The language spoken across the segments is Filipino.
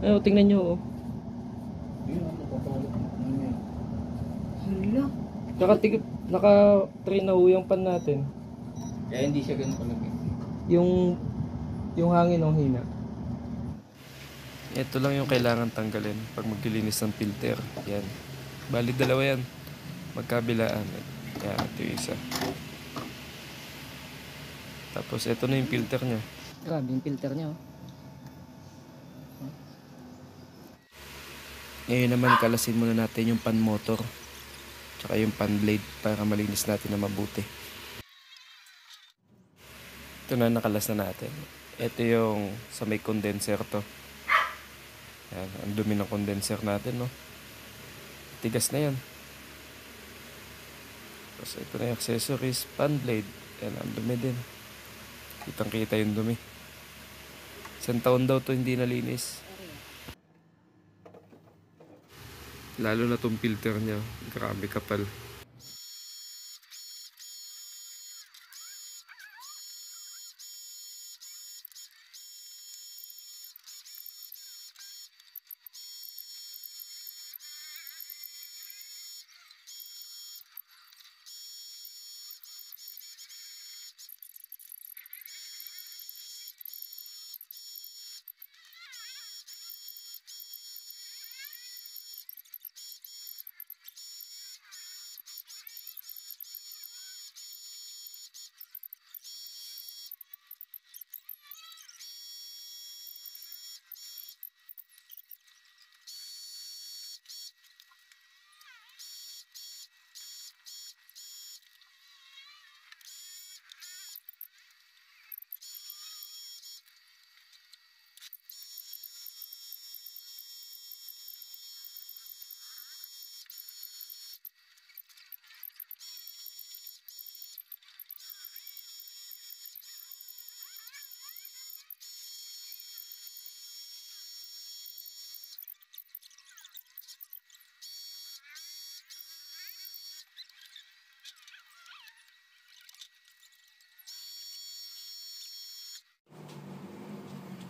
Ayun, tingnan nyo, oh. Yun ang napapalit na niya. Hala. Naka-tray na ho yung pan natin. Kaya hindi siya ganun kalaki. Yung hangin ng hina. Ito lang yung kailangan tanggalin pag maglilinis ng filter. Yan. Bali dalawa yan. Magkabilaan. Yan, ito yung isa. Tapos ito na yung filter niya. Grabe yung filter niya, oh. Ngayon naman kalasin muna natin yung pan motor. Tsaka yung pan blade para malinis natin na mabuti. Ito na, nakalas na natin. Ito yung sa may condenser to. Yan, ang dumi ng condenser natin, no? Tigas na yan. Tapos ito na yung accessories, pan blade. Yan, ang dumi din. Kitang kita yung dumi. Isang taon daw to hindi nalinis. Lalo na tong filter niya. Grabe kapal.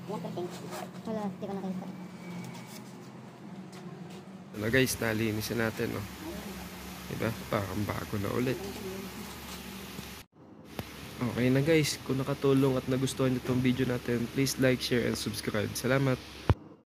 Wala, hindi ko nakita. Ano guys, nalinisan natin, no? Diba? Parang bago na ulit. Okay na guys, kung nakatulong at nagustuhan niyo itong video natin, please like, share, and subscribe. Salamat!